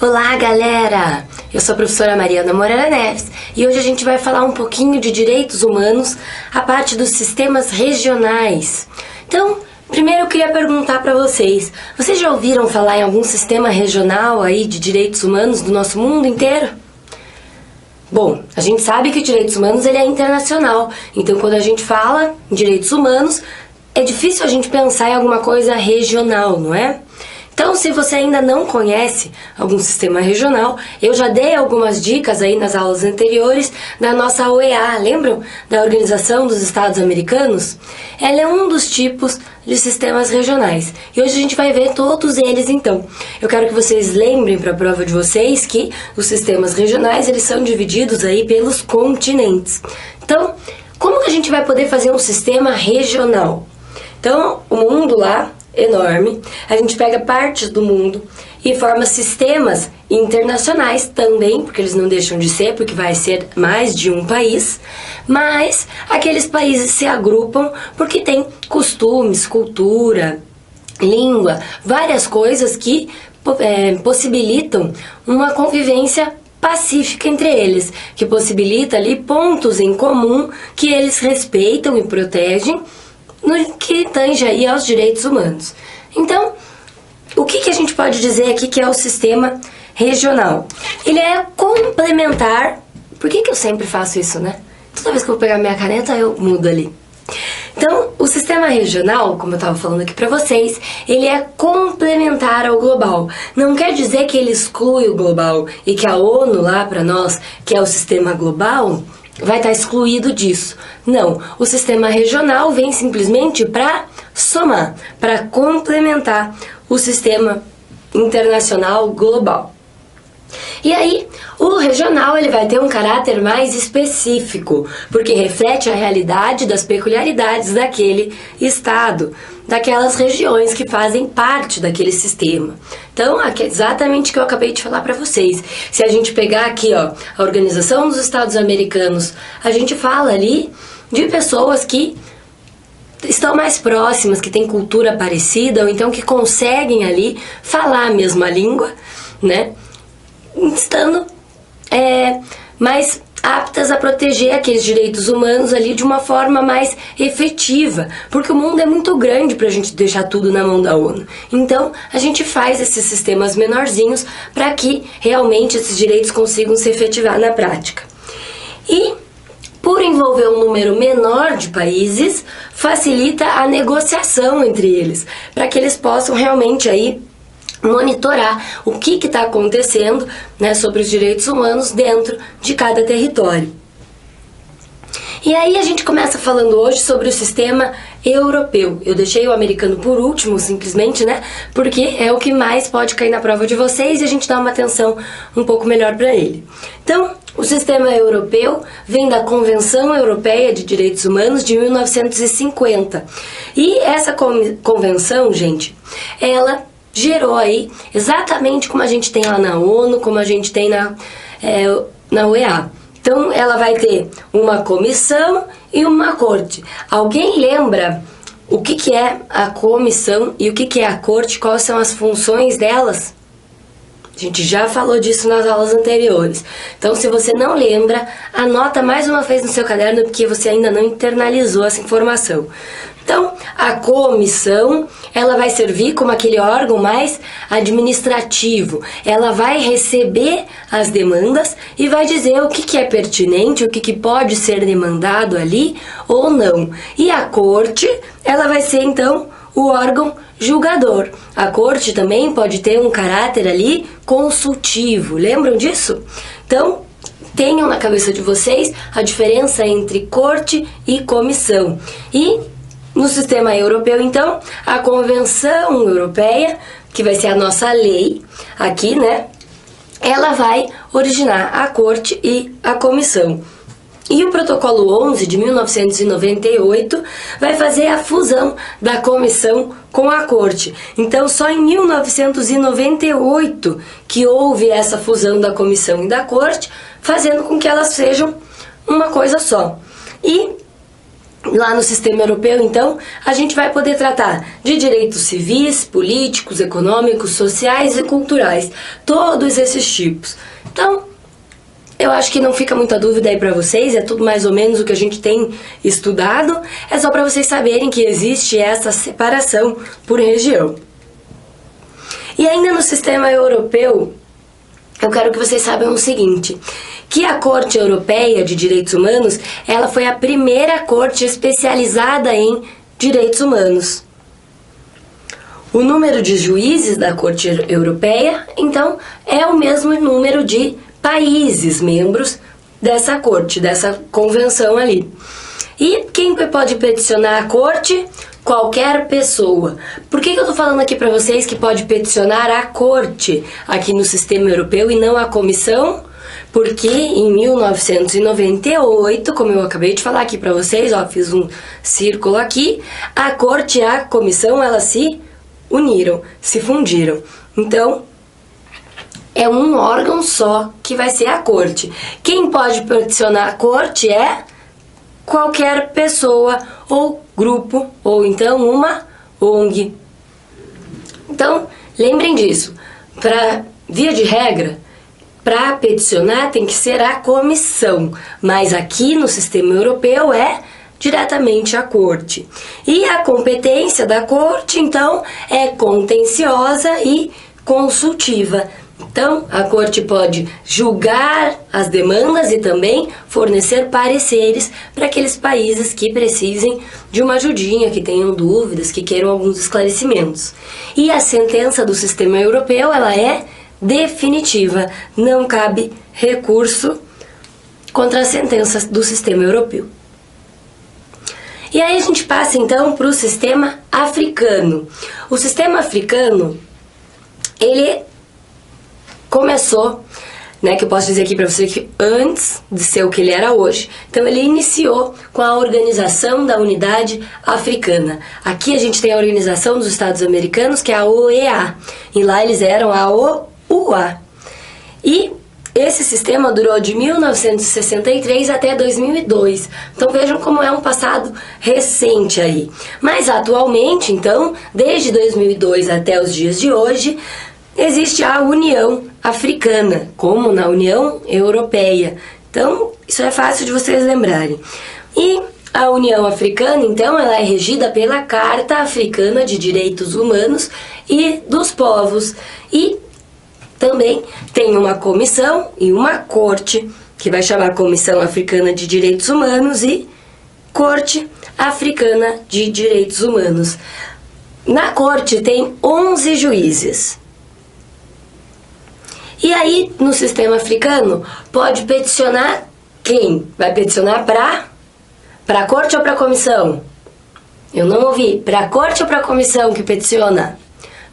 Olá, galera! Eu sou a professora Mariana Moreira Neves e hoje a gente vai falar um pouquinho de direitos humanos, a parte dos sistemas regionais. Então, primeiro eu queria perguntar para vocês já ouviram falar em algum sistema regional aí de direitos humanos do nosso mundo inteiro? Bom, a gente sabe que o direitos humanos ele é internacional, então quando a gente fala em direitos humanos, é difícil a gente pensar em alguma coisa regional, não é? Então, se você ainda não conhece algum sistema regional, eu já dei algumas dicas aí nas aulas anteriores da nossa OEA, lembram? Da Organização dos Estados Americanos? Ela é um dos tipos de sistemas regionais. E hoje a gente vai ver todos eles, então. Eu quero que vocês lembrem para a prova de vocês que os sistemas regionais, eles são divididos aí pelos continentes. Então, como que a gente vai poder fazer um sistema regional? Então, o mundo lá enorme, a gente pega partes do mundo e forma sistemas internacionais também, porque eles não deixam de ser, porque vai ser mais de um país, mas aqueles países se agrupam porque tem costumes, cultura, língua, várias coisas que possibilitam uma convivência pacífica entre eles, que possibilita ali pontos em comum que eles respeitam e protegem no que tange aí aos direitos humanos. Então, o que a gente pode dizer aqui que é o sistema regional? Ele é complementar. Por que eu sempre faço isso, né? Toda vez que eu vou pegar minha caneta, eu mudo ali. Então, o sistema regional, como eu estava falando aqui para vocês, ele é complementar ao global. Não quer dizer que ele exclui o global e que a ONU lá para nós, que é o sistema global, vai estar excluído disso. Não, o sistema regional vem simplesmente para somar, para complementar o sistema internacional global. E aí, o regional ele vai ter um caráter mais específico, porque reflete a realidade das peculiaridades daquele estado, daquelas regiões que fazem parte daquele sistema. Então, aqui é exatamente o que eu acabei de falar para vocês. Se a gente pegar aqui, ó, a Organização dos Estados Americanos, a gente fala ali de pessoas que estão mais próximas, que têm cultura parecida, ou então que conseguem ali falar a mesma língua, né? Estando mais aptas a proteger aqueles direitos humanos ali de uma forma mais efetiva, porque o mundo é muito grande para a gente deixar tudo na mão da ONU. Então, a gente faz esses sistemas menorzinhos para que realmente esses direitos consigam se efetivar na prática. E, por envolver um número menor de países, facilita a negociação entre eles, para que eles possam realmente aí monitorar o que está acontecendo, né, sobre os direitos humanos dentro de cada território. E aí a gente começa falando hoje sobre o sistema europeu. Eu deixei o americano por último, simplesmente, né, porque é o que mais pode cair na prova de vocês e a gente dá uma atenção um pouco melhor para ele. Então, o sistema europeu vem da Convenção Europeia de Direitos Humanos de 1950. E essa convenção, gente, ela gerou aí exatamente como a gente tem lá na ONU, como a gente tem na OEA. Então, ela vai ter uma comissão e uma corte. Alguém lembra o que é a comissão e o que é a corte? Quais são as funções delas? A gente já falou disso nas aulas anteriores. Então, se você não lembra, anota mais uma vez no seu caderno, porque você ainda não internalizou essa informação. Então, a comissão, ela vai servir como aquele órgão mais administrativo. Ela vai receber as demandas e vai dizer o que é pertinente, o que pode ser demandado ali ou não. E a corte, ela vai ser, então, o órgão julgador. A corte também pode ter um caráter ali consultivo. Lembram disso? Então, tenham na cabeça de vocês a diferença entre corte e comissão. E no sistema europeu, então, a Convenção Europeia, que vai ser a nossa lei aqui, né? Ela vai originar a Corte e a Comissão. E o Protocolo 11 de 1998 vai fazer a fusão da Comissão com a Corte. Então, só em 1998 que houve essa fusão da Comissão e da Corte, fazendo com que elas sejam uma coisa só. E Lá no sistema europeu, então, a gente vai poder tratar de direitos civis, políticos, econômicos, sociais e culturais. Todos esses tipos. Então, eu acho que não fica muita dúvida aí pra vocês, é tudo mais ou menos o que a gente tem estudado. É só pra vocês saberem que existe essa separação por região. E ainda no sistema europeu, eu quero que vocês saibam o seguinte, que a Corte Europeia de Direitos Humanos, ela foi a primeira corte especializada em direitos humanos. O número de juízes da Corte Europeia, então, é o mesmo número de países membros dessa corte, dessa convenção ali. E quem pode peticionar a corte? Qualquer pessoa. Por que eu tô falando aqui pra vocês que pode peticionar a corte aqui no sistema europeu e não a comissão? Porque em 1998, como eu acabei de falar aqui pra vocês, ó, fiz um círculo aqui, a corte e a comissão, elas se uniram, se fundiram. Então, é um órgão só que vai ser a corte. Quem pode peticionar a corte é qualquer pessoa ou grupo, ou então uma ONG. Então, lembrem disso. Via de regra, para peticionar tem que ser a comissão, mas aqui no sistema europeu é diretamente a corte. E a competência da corte, então, é contenciosa e consultiva. Então, a corte pode julgar as demandas e também fornecer pareceres para aqueles países que precisem de uma ajudinha, que tenham dúvidas, que queiram alguns esclarecimentos. E a sentença do sistema europeu, ela é definitiva, não cabe recurso contra as sentenças do sistema europeu. E aí a gente passa então para o sistema africano. O sistema africano, ele começou, né, que eu posso dizer aqui para você que antes de ser o que ele era hoje. Então ele iniciou com a Organização da Unidade Africana. Aqui a gente tem a Organização dos Estados Americanos, que é a OEA, e lá eles eram a OUA. E esse sistema durou de 1963 até 2002. Então vejam como é um passado recente aí. Mas atualmente, então, desde 2002 até os dias de hoje, existe a União Africana, como na União Europeia. Então, isso é fácil de vocês lembrarem. E a União Africana, então, ela é regida pela Carta Africana de Direitos Humanos e dos Povos. E também tem uma comissão e uma corte, que vai chamar Comissão Africana de Direitos Humanos e Corte Africana de Direitos Humanos. Na corte tem 11 juízes. E aí, no sistema africano, pode peticionar quem? Vai peticionar para a corte ou para a comissão? Eu não ouvi. Para a corte ou para a comissão que peticiona?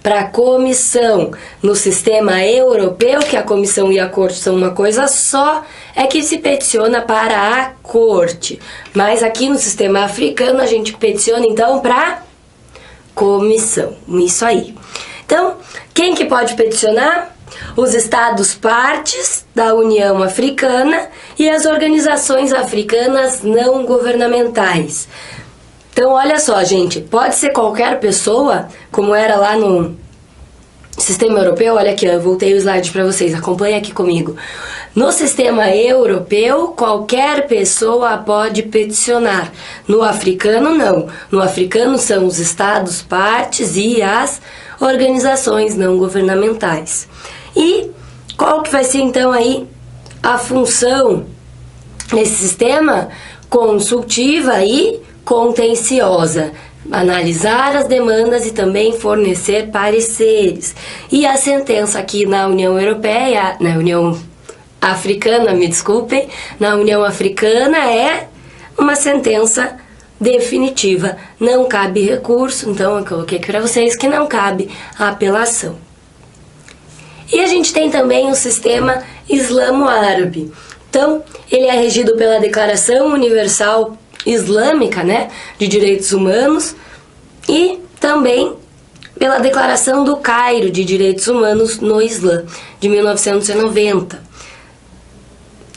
Para a comissão. No sistema europeu, que a comissão e a corte são uma coisa só, é que se peticiona para a corte. Mas aqui no sistema africano, a gente peticiona então para a comissão. Isso aí. Então, quem que pode peticionar? Os Estados partes da União Africana e as organizações africanas não governamentais. Então, olha só, gente, pode ser qualquer pessoa, como era lá no sistema europeu. Olha aqui, eu voltei o slide para vocês, acompanhem aqui comigo. No sistema europeu, qualquer pessoa pode peticionar. No africano, não. No africano são os Estados partes e as organizações não governamentais. E qual que vai ser então aí a função nesse sistema? Consultiva e contenciosa. Analisar as demandas e também fornecer pareceres. E a sentença aqui na União Europeia, na União Africana, me desculpem, na União Africana é uma sentença definitiva. Não cabe recurso, então eu coloquei aqui para vocês que não cabe a apelação. E a gente tem também o sistema islamo-árabe. Então, ele é regido pela Declaração Universal Islâmica, né, de Direitos Humanos e também pela Declaração do Cairo de Direitos Humanos no Islã, de 1990.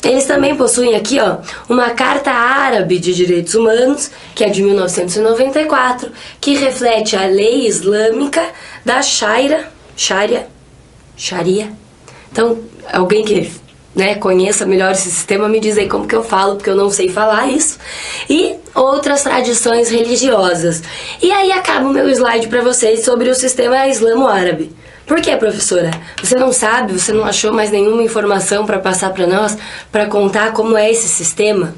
eles também possuem aqui, ó, uma Carta Árabe de Direitos Humanos, que é de 1994, que reflete a lei islâmica da Sharia. Então, alguém que conheça melhor esse sistema, me diz aí como que eu falo, porque eu não sei falar isso. E outras tradições religiosas. E aí acaba o meu slide para vocês sobre o sistema islamo-árabe. Por que, professora? Você não sabe, você não achou mais nenhuma informação para passar para nós, para contar como é esse sistema?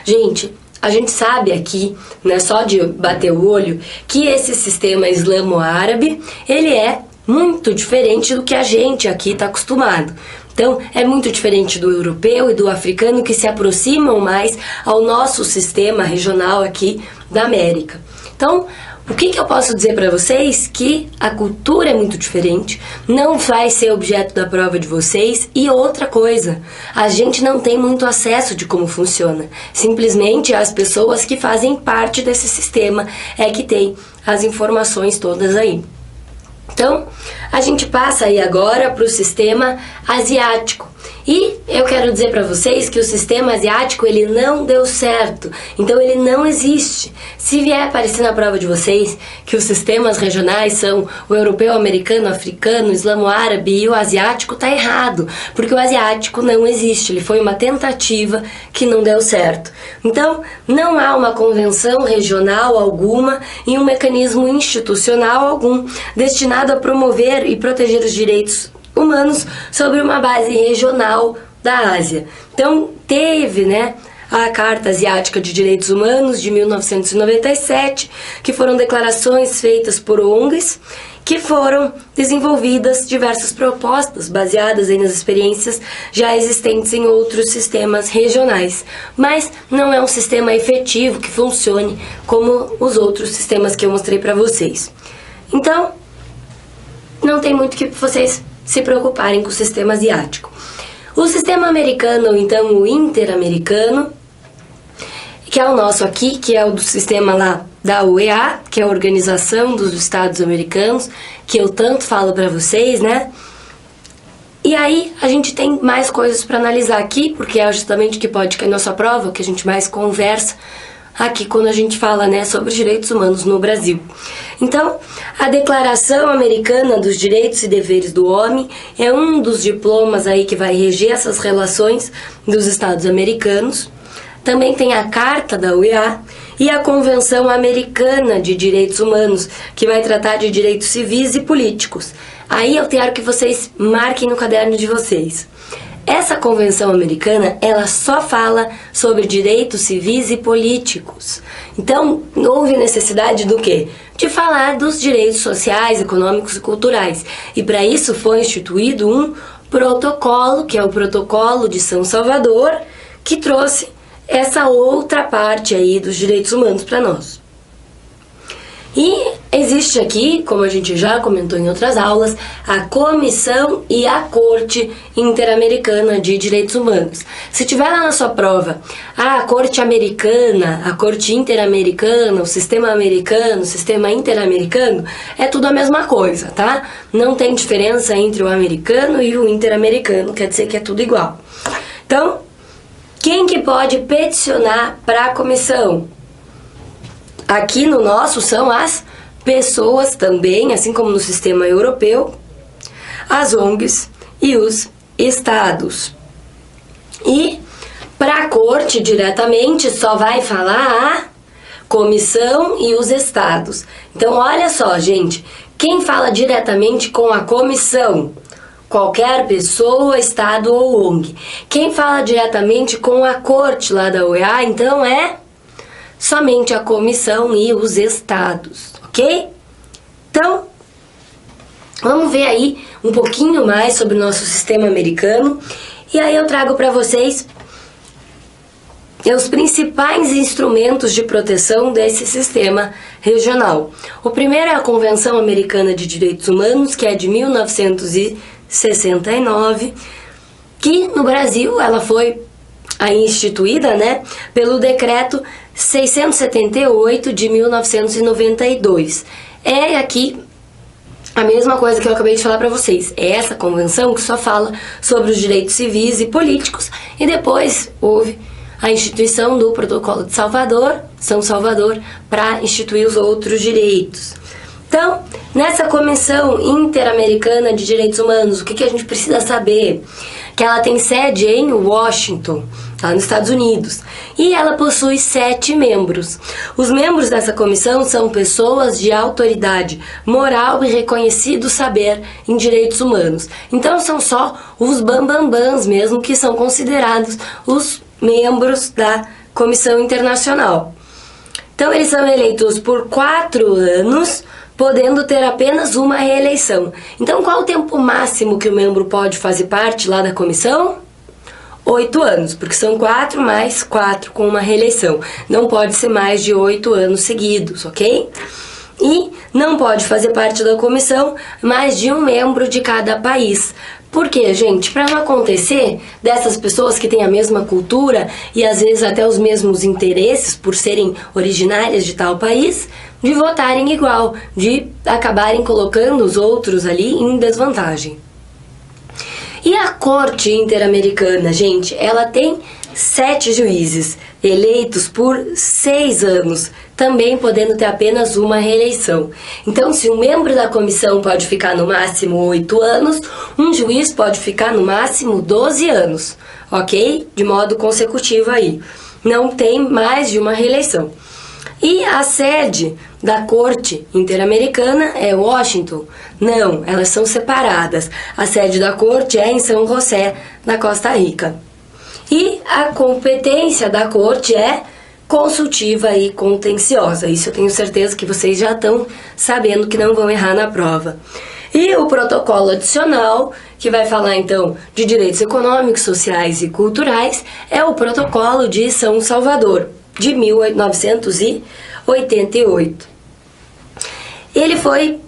Gente, a gente sabe aqui, só de bater o olho, que esse sistema islamo-árabe, ele é muito diferente do que a gente aqui está acostumado. Então, é muito diferente do europeu e do africano, que se aproximam mais ao nosso sistema regional aqui da América. Então, o que eu posso dizer para vocês? Que a cultura é muito diferente, não vai ser objeto da prova de vocês. E outra coisa, a gente não tem muito acesso de como funciona. Simplesmente as pessoas que fazem parte desse sistema é que tem as informações todas aí. Então, a gente passa aí agora para o sistema asiático. E eu quero dizer para vocês que o sistema asiático, ele não deu certo. Então, ele não existe. Se vier aparecer na prova de vocês que os sistemas regionais são o europeu, americano, africano, islamo-árabe e o asiático, tá errado. Porque o asiático não existe. Ele foi uma tentativa que não deu certo. Então, não há uma convenção regional alguma e um mecanismo institucional algum destinado a promover e proteger os direitos humanos sobre uma base regional da Ásia. Então, teve, a Carta Asiática de Direitos Humanos de 1997, que foram declarações feitas por ONGs, que foram desenvolvidas diversas propostas baseadas aí nas experiências já existentes em outros sistemas regionais. Mas não é um sistema efetivo que funcione como os outros sistemas que eu mostrei para vocês. Então, não tem muito que vocês se preocuparem com o sistema asiático. O sistema americano, ou então o interamericano, que é o nosso aqui, que é o do sistema lá da UEA, que é a Organização dos Estados Americanos, que eu tanto falo para vocês, E aí a gente tem mais coisas para analisar aqui, porque é justamente o que pode cair na nossa prova, o que a gente mais conversa aqui quando a gente fala sobre direitos humanos no Brasil. Então, a Declaração Americana dos Direitos e Deveres do Homem é um dos diplomas aí que vai reger essas relações dos Estados americanos. Também tem a Carta da UEA e a Convenção Americana de Direitos Humanos, que vai tratar de direitos civis e políticos. Aí eu quero que vocês marquem no caderno de vocês. Essa convenção americana, ela só fala sobre direitos civis e políticos. Então, houve necessidade do quê? De falar dos direitos sociais, econômicos e culturais. E para isso foi instituído um protocolo, que é o Protocolo de São Salvador, que trouxe essa outra parte aí dos direitos humanos para nós. E existe aqui, como a gente já comentou em outras aulas, a Comissão e a Corte Interamericana de Direitos Humanos. Se tiver lá na sua prova, a Corte Americana, a Corte Interamericana, o Sistema Americano, o Sistema Interamericano, é tudo a mesma coisa, tá? Não tem diferença entre o americano e o interamericano, quer dizer que é tudo igual. Então, quem que pode peticionar para a comissão? Aqui no nosso são as pessoas também, assim como no sistema europeu, as ONGs e os estados. E para a corte diretamente só vai falar a comissão e os estados. Então olha só, gente, quem fala diretamente com a comissão? Qualquer pessoa, estado ou ONG. Quem fala diretamente com a corte lá da UEA, então é somente a comissão e os estados, ok? Então, vamos ver aí um pouquinho mais sobre o nosso sistema americano. E aí eu trago para vocês os principais instrumentos de proteção desse sistema regional. O primeiro é a Convenção Americana de Direitos Humanos, que é de 1969, que no Brasil ela foi aí instituída, pelo decreto 678 de 1992. É aqui a mesma coisa que eu acabei de falar para vocês. É essa convenção que só fala sobre os direitos civis e políticos, e depois houve a instituição do Protocolo de São Salvador, para instituir os outros direitos. Então, nessa Comissão Interamericana de Direitos Humanos, o que a gente precisa saber? Que ela tem sede em Washington, lá nos Estados Unidos, e ela possui 7 membros. Os membros dessa comissão são pessoas de autoridade moral e reconhecido saber em direitos humanos. Então são só os bambambãs mesmo que são considerados os membros da Comissão Internacional. Então eles são eleitos por 4 anos, podendo ter apenas uma reeleição. Então, qual o tempo máximo que o membro pode fazer parte lá da comissão? 8 anos, porque são 4 mais 4 com uma reeleição. Não pode ser mais de 8 anos seguidos, ok? E não pode fazer parte da comissão mais de um membro de cada país. Por quê, gente? Para não acontecer dessas pessoas que têm a mesma cultura e às vezes até os mesmos interesses por serem originárias de tal país, de votarem igual, de acabarem colocando os outros ali em desvantagem. E a Corte Interamericana, gente, ela tem 7 juízes, eleitos por 6 anos, também podendo ter apenas uma reeleição. Então, se um membro da comissão pode ficar no máximo 8 anos, um juiz pode ficar no máximo 12 anos, ok? De modo consecutivo aí. Não tem mais de uma reeleição. E a sede da Corte Interamericana é Washington? Não, elas são separadas. A sede da Corte é em São José, na Costa Rica. E a competência da Corte é consultiva e contenciosa. Isso eu tenho certeza que vocês já estão sabendo que não vão errar na prova. E o protocolo adicional, que vai falar então de direitos econômicos, sociais e culturais, é o Protocolo de São Salvador, de 1988. Ele foi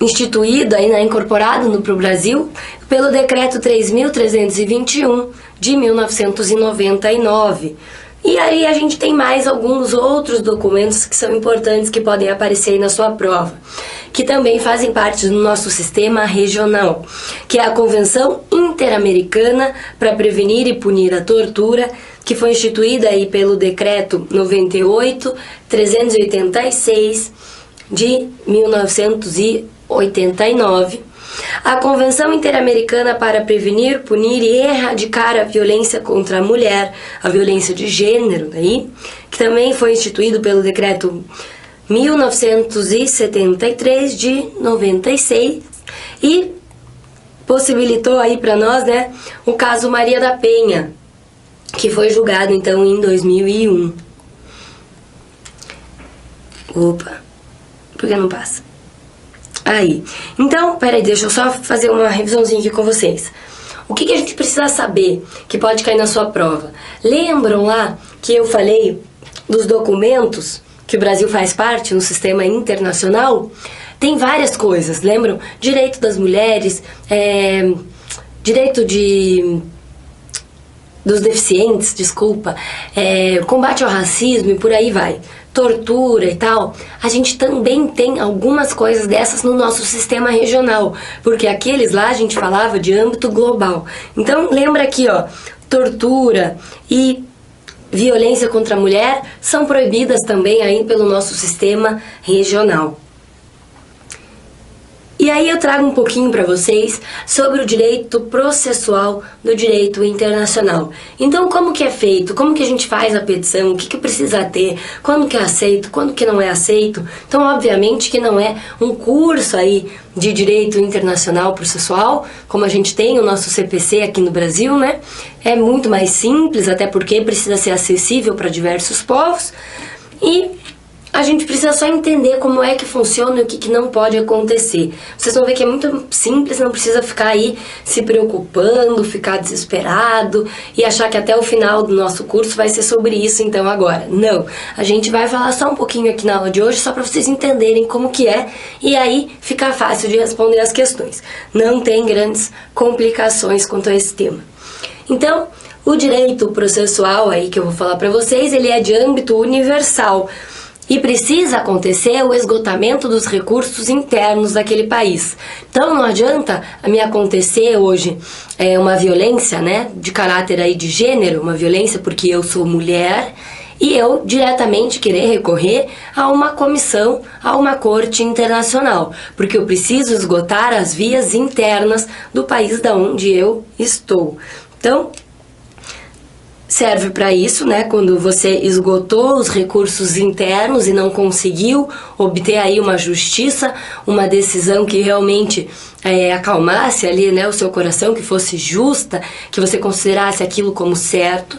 instituído, incorporado no Brasil, pelo Decreto 3.321 de 1999. E aí a gente tem mais alguns outros documentos que são importantes que podem aparecer aí na sua prova, que também fazem parte do nosso sistema regional, que é a Convenção Interamericana para Prevenir e Punir a Tortura, que foi instituída aí pelo Decreto 98.386 de 1989. A Convenção Interamericana para Prevenir, Punir e Erradicar a Violência contra a Mulher, a violência de gênero, que também foi instituído pelo Decreto 1973 de 96 e possibilitou aí para nós, o caso Maria da Penha, que foi julgado então em 2001. Opa, por que não passa? Aí, então, peraí, deixa eu só fazer uma revisãozinha aqui com vocês. O que a gente precisa saber que pode cair na sua prova? Lembram lá que eu falei dos documentos que o Brasil faz parte no sistema internacional? Tem várias coisas, lembram? Direito das mulheres, direito dos deficientes, combate ao racismo e por aí vai. Tortura e tal, a gente também tem algumas coisas dessas no nosso sistema regional, porque aqueles lá a gente falava de âmbito global. Então lembra aqui, tortura e violência contra a mulher são proibidas também aí pelo nosso sistema regional. E aí eu trago um pouquinho para vocês sobre o direito processual do direito internacional. Então, como que é feito? Como que a gente faz a petição? O que precisa ter? Quando que é aceito? Quando que não é aceito? Então, obviamente que não é um curso aí de direito internacional processual, como a gente tem o nosso CPC aqui no Brasil, É muito mais simples, até porque precisa ser acessível para diversos povos. E a gente precisa só entender como é que funciona e o que não pode acontecer. Vocês vão ver que é muito simples, não precisa ficar aí se preocupando, ficar desesperado e achar que até o final do nosso curso vai ser sobre isso então agora. Não, a gente vai falar só um pouquinho aqui na aula de hoje, só para vocês entenderem como que é e aí fica fácil de responder as questões. Não tem grandes complicações quanto a esse tema. Então, o direito processual aí que eu vou falar para vocês, ele é de âmbito universal. e precisa acontecer o esgotamento dos recursos internos daquele país. Então não adianta me acontecer hoje uma violência, né, de caráter aí de gênero, uma violência porque eu sou mulher, e eu diretamente querer recorrer a uma comissão, a uma corte internacional, porque eu preciso esgotar as vias internas do país da onde eu estou. Então, serve para isso, né? Quando você esgotou os recursos internos e não conseguiu obter aí uma justiça, uma decisão que realmente acalmasse ali, né, o seu coração, que fosse justa, que você considerasse aquilo como certo.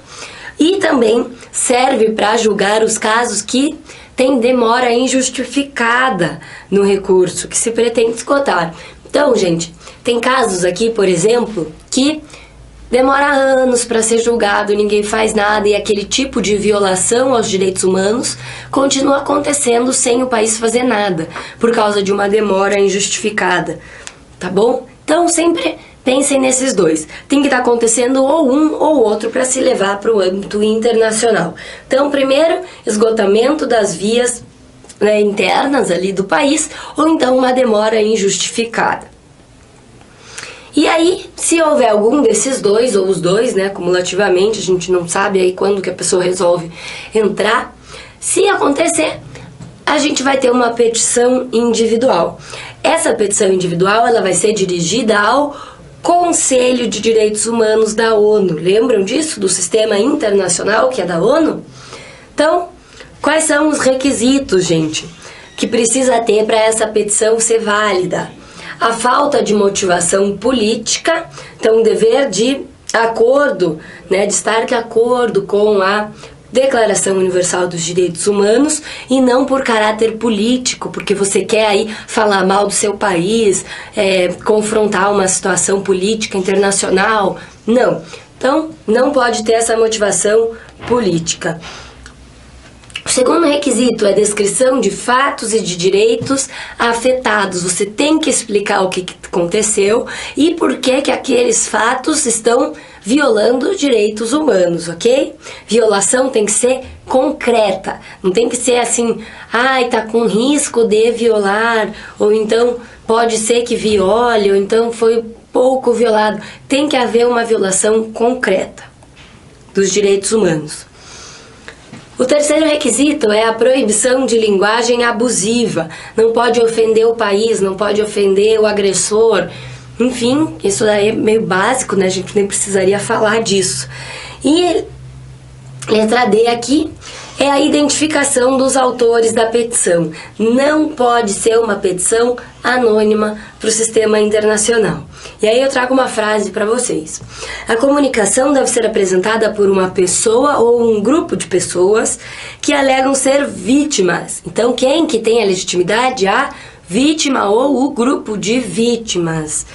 E também serve para julgar os casos que tem demora injustificada no recurso que se pretende esgotar. Então, gente, tem casos aqui, por exemplo, que demora anos para ser julgado, ninguém faz nada e aquele tipo de violação aos direitos humanos continua acontecendo sem o país fazer nada, por causa de uma demora injustificada, tá bom? Então sempre pensem nesses dois. Tem que estar acontecendo ou um ou outro para se levar para o âmbito internacional. Então, primeiro, esgotamento das vias, né, internas ali do país, ou então uma demora injustificada. E aí, se houver algum desses dois, ou os dois, né, cumulativamente, a gente não sabe aí quando que a pessoa resolve entrar, se acontecer, a gente vai ter uma petição individual. Essa petição individual, ela vai ser dirigida ao Conselho de Direitos Humanos da ONU. Lembram disso? Do sistema internacional que é da ONU? Então, quais são os requisitos, gente, que precisa ter para essa petição ser válida? A falta de motivação política, então o dever de acordo, né, de estar de acordo com a Declaração Universal dos Direitos Humanos e não por caráter político, porque você quer aí falar mal do seu país, confrontar uma situação política internacional. Não. Então, não pode ter essa motivação política. O segundo requisito é a descrição de fatos e de direitos afetados. Você tem que explicar o que aconteceu e por que aqueles fatos estão violando direitos humanos, ok? Violação tem que ser concreta, não tem que ser assim, tá com risco de violar, ou então pode ser que viole, ou então foi pouco violado. Tem que haver uma violação concreta dos direitos humanos. O terceiro requisito é a proibição de linguagem abusiva. Não pode ofender o país, não pode ofender o agressor. Enfim, isso daí é meio básico, né? A gente nem precisaria falar disso. E letra D aqui é a identificação dos autores da petição. Não pode ser uma petição anônima para o sistema internacional. E aí eu trago uma frase para vocês. A comunicação deve ser apresentada por uma pessoa ou um grupo de pessoas que alegam ser vítimas. Então, quem que tem a legitimidade? A vítima ou o grupo de vítimas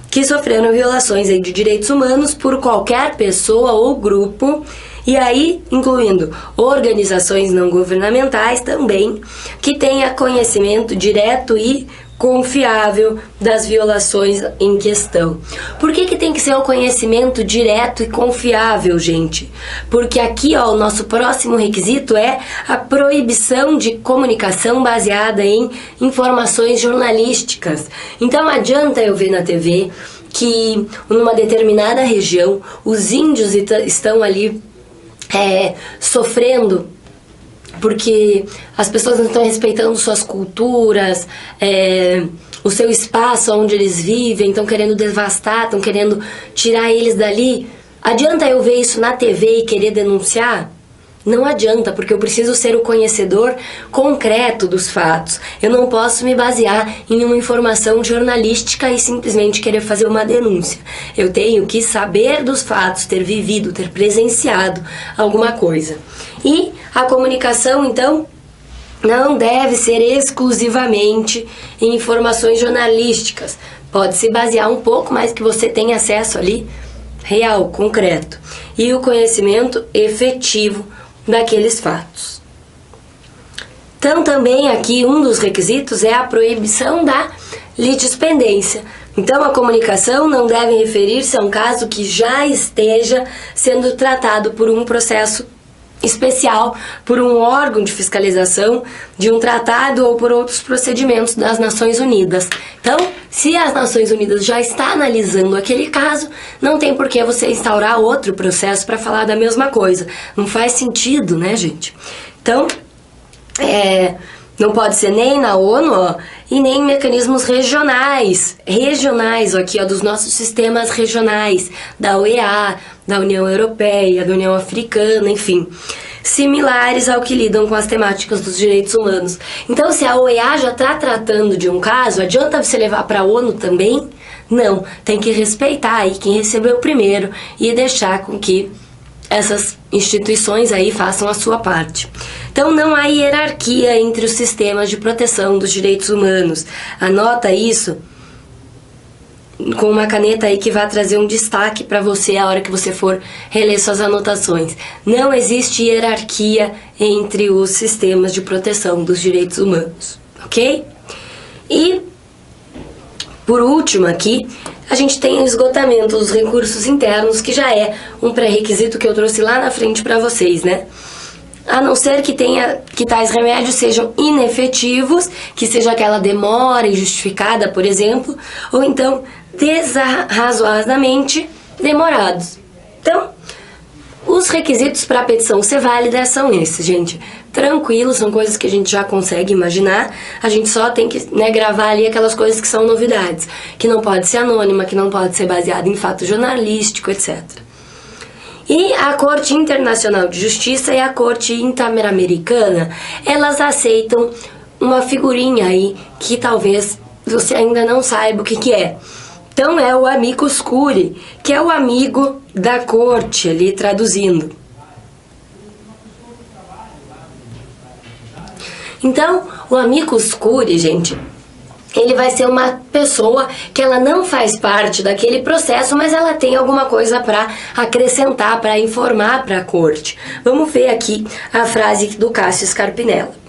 que sofreram violações aí de direitos humanos por qualquer pessoa ou grupo, e aí incluindo organizações não governamentais também, que tenha conhecimento direto e confiável das violações em questão. Por que tem que ser o conhecimento direto e confiável, gente? Porque aqui, ó, o nosso próximo requisito é a proibição de comunicação baseada em informações jornalísticas. Então adianta eu ver na TV que numa determinada região os índios estão ali sofrendo porque as pessoas não estão respeitando suas culturas, o seu espaço onde eles vivem, estão querendo devastar, estão querendo tirar eles dali. Adianta eu ver isso na TV e querer denunciar? Não adianta, porque eu preciso ser o conhecedor concreto dos fatos. Eu não posso me basear em uma informação jornalística e simplesmente querer fazer uma denúncia. Eu tenho que saber dos fatos, ter vivido, ter presenciado alguma coisa. E a comunicação, então, não deve ser exclusivamente em informações jornalísticas. Pode se basear um pouco, mas que você tenha acesso ali real, concreto. E o conhecimento efetivo daqueles fatos. Então também aqui um dos requisitos é a proibição da litispendência. Então a comunicação não deve referir-se a um caso que já esteja sendo tratado por um processo especial por um órgão de fiscalização de um tratado ou por outros procedimentos das Nações Unidas. Então, se as Nações Unidas já está analisando aquele caso, não tem por que você instaurar outro processo para falar da mesma coisa. Não faz sentido, né, gente? Então, não pode ser nem na ONU, ó, e nem em mecanismos regionais, aqui, ó, dos nossos sistemas regionais, da OEA, da União Europeia, da União Africana, enfim, similares ao que lidam com as temáticas dos direitos humanos. Então, se a OEA já está tratando de um caso, adianta você levar para a ONU também? Não, tem que respeitar aí quem recebeu primeiro e deixar com que essas instituições aí façam a sua parte. Então não há hierarquia entre os sistemas de proteção dos direitos humanos. Anota isso com uma caneta aí que vai trazer um destaque para você a hora que você for reler suas anotações. Não existe hierarquia entre os sistemas de proteção dos direitos humanos, ok? E, por último aqui, a gente tem o esgotamento dos recursos internos, que já é um pré-requisito que eu trouxe lá na frente para vocês, né? A não ser que tais remédios sejam inefetivos, que seja aquela demora injustificada, por exemplo, ou então desrazoadamente demorados. Então, os requisitos para a petição ser válida são esses, gente. Tranquilo, são coisas que a gente já consegue imaginar. A gente só tem que, né, gravar ali aquelas coisas que são novidades. Que não pode ser anônima, que não pode ser baseada em fato jornalístico, etc. E a Corte Internacional de Justiça e a Corte Interamericana, elas aceitam uma figurinha aí que talvez você ainda não saiba o que é. Então é o amicus curiae, que é o amigo da corte ali, traduzindo. Então, o amicus curiae, gente, ele vai ser uma pessoa que ela não faz parte daquele processo, mas ela tem alguma coisa para acrescentar, para informar para a corte. Vamos ver aqui a frase do Cássio Scarpinella.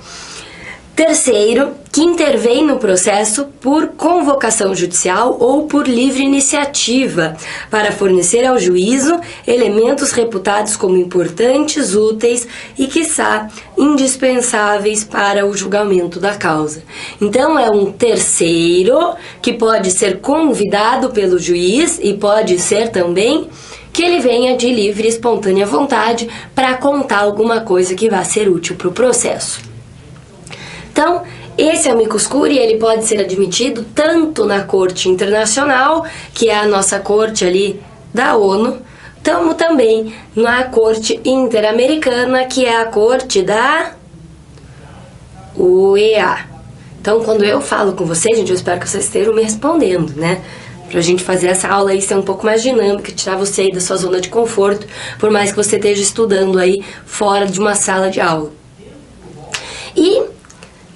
Terceiro, que intervém no processo por convocação judicial ou por livre iniciativa, para fornecer ao juízo elementos reputados como importantes, úteis e, quiçá, indispensáveis para o julgamento da causa. Então, é um terceiro que pode ser convidado pelo juiz e pode ser também que ele venha de livre e espontânea vontade para contar alguma coisa que vá ser útil para o processo. Então, esse amicus curiae, ele pode ser admitido tanto na Corte Internacional, que é a nossa corte ali da ONU, como também na Corte Interamericana, que é a corte da OEA. Então, quando eu falo com vocês, gente, eu espero que vocês estejam me respondendo, né? Pra gente fazer essa aula aí ser um pouco mais dinâmica, tirar você aí da sua zona de conforto, por mais que você esteja estudando aí fora de uma sala de aula. E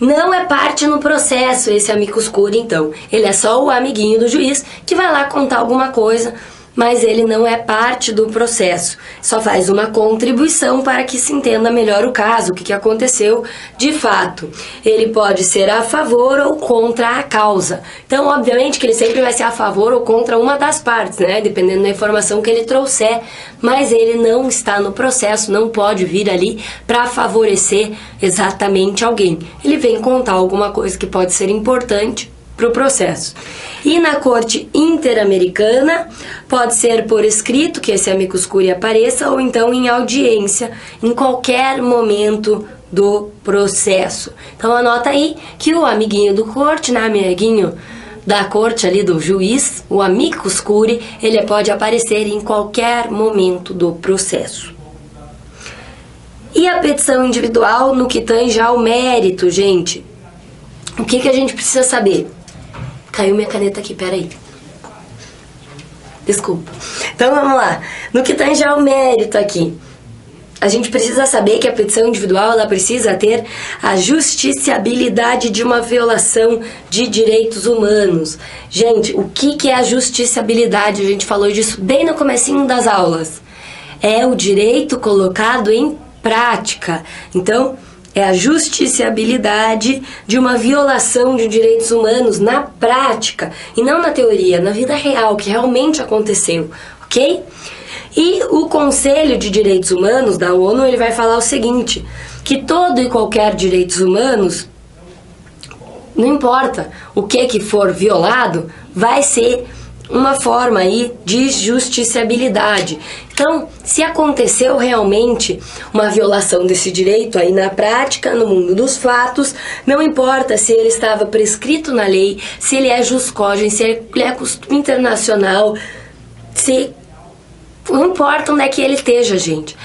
não é parte no processo esse amicus curiae, então. Ele é só o amiguinho do juiz que vai lá contar alguma coisa, mas ele não é parte do processo. Só faz uma contribuição para que se entenda melhor o caso, o que aconteceu de fato. Ele pode ser a favor ou contra a causa. Então, obviamente que ele sempre vai ser a favor ou contra uma das partes, né? Dependendo da informação que ele trouxer. Mas ele não está no processo, não pode vir ali para favorecer exatamente alguém. Ele vem contar alguma coisa que pode ser importante para o processo. E na Corte Interamericana, pode ser por escrito que esse amicus curiae apareça, ou então em audiência, em qualquer momento do processo. Então anota aí que o amiguinho do corte, né, amiguinho da corte ali do juiz, o amicus curiae, ele pode aparecer em qualquer momento do processo. E a petição individual no que tange ao mérito, gente? O que a gente precisa saber? Caiu minha caneta aqui, peraí. Desculpa. Então vamos lá. No que tange ao mérito aqui, a gente precisa saber que a petição individual ela precisa ter a justiciabilidade de uma violação de direitos humanos. Gente, o que é a justiciabilidade? A gente falou disso bem no comecinho das aulas. É o direito colocado em prática. Então, é a justiciabilidade de uma violação de direitos humanos na prática, e não na teoria, na vida real, que realmente aconteceu, ok? E o Conselho de Direitos Humanos da ONU, ele vai falar o seguinte, que todo e qualquer direitos humanos, não importa o que for violado, vai ser uma forma aí de justiciabilidade. Então, se aconteceu realmente uma violação desse direito aí na prática, no mundo dos fatos, não importa se ele estava prescrito na lei, se ele é jus cogens, se ele é costume internacional, se não importa onde é que ele esteja, gente,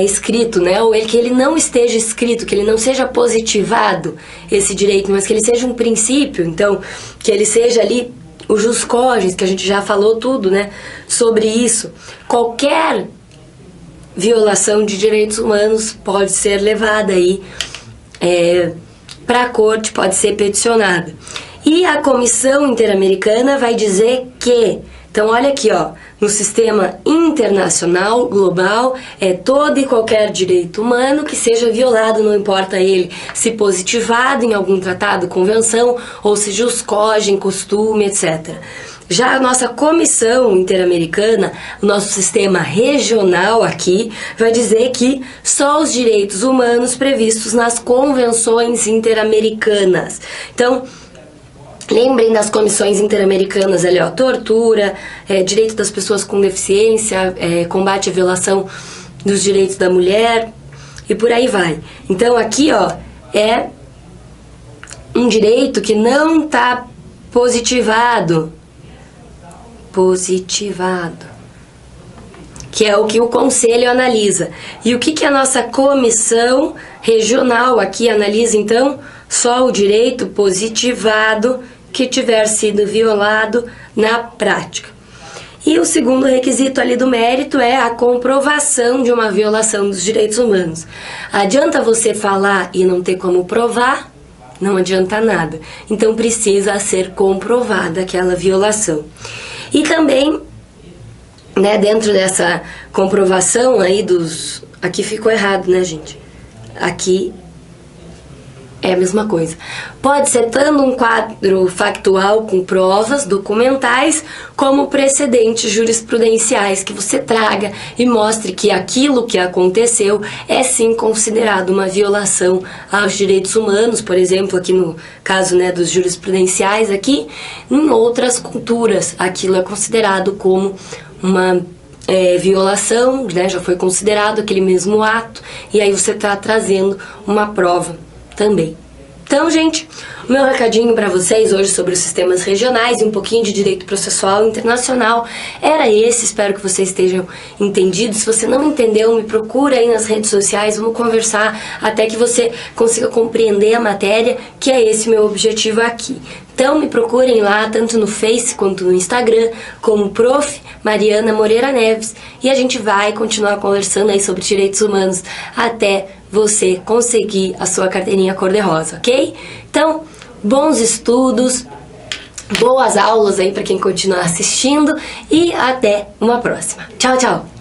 escrito, né? Ou que ele não esteja escrito, que ele não seja positivado esse direito, mas que ele seja um princípio, então, que ele seja ali o jus cogens, que a gente já falou tudo, né, sobre isso. Qualquer violação de direitos humanos pode ser levada aí para a corte, pode ser peticionada. E a Comissão Interamericana vai dizer que, então olha aqui, ó, no sistema internacional, global, é todo e qualquer direito humano que seja violado, não importa ele se positivado em algum tratado, convenção, ou se jus cogens, costume, etc. Já a nossa Comissão Interamericana, o nosso sistema regional aqui, vai dizer que só os direitos humanos previstos nas convenções interamericanas. Então, lembrem das comissões interamericanas ali, ó, tortura, direito das pessoas com deficiência, combate à violação dos direitos da mulher e por aí vai. Então aqui, ó, é um direito que não está positivado, que é o que o Conselho analisa. E o que a nossa comissão regional aqui analisa, então? Só o direito positivado que tiver sido violado na prática. E o segundo requisito ali do mérito é a comprovação de uma violação dos direitos humanos. Adianta você falar e não ter como provar? Não adianta nada. Então precisa ser comprovada aquela violação. E também, né, dentro dessa comprovação aí dos... Aqui ficou errado, né, gente? Aqui é a mesma coisa. Pode ser tanto um quadro factual com provas documentais, como precedentes jurisprudenciais que você traga e mostre que aquilo que aconteceu é sim considerado uma violação aos direitos humanos, por exemplo, aqui no caso, né, dos jurisprudenciais aqui, em outras culturas aquilo é considerado como uma violação, né, já foi considerado aquele mesmo ato, e aí você está trazendo uma prova também. Então, gente, o meu recadinho para vocês hoje sobre os sistemas regionais e um pouquinho de direito processual internacional era esse. Espero que vocês estejam entendidos. Se você não entendeu, me procura aí nas redes sociais, vamos conversar até que você consiga compreender a matéria, que é esse meu objetivo aqui. Então me procurem lá, tanto no Face quanto no Instagram, como Prof. Mariana Moreira Neves, e a gente vai continuar conversando aí sobre direitos humanos até você conseguir a sua carteirinha cor-de-rosa, ok? Então, bons estudos, boas aulas aí para quem continuar assistindo e até uma próxima. Tchau, tchau!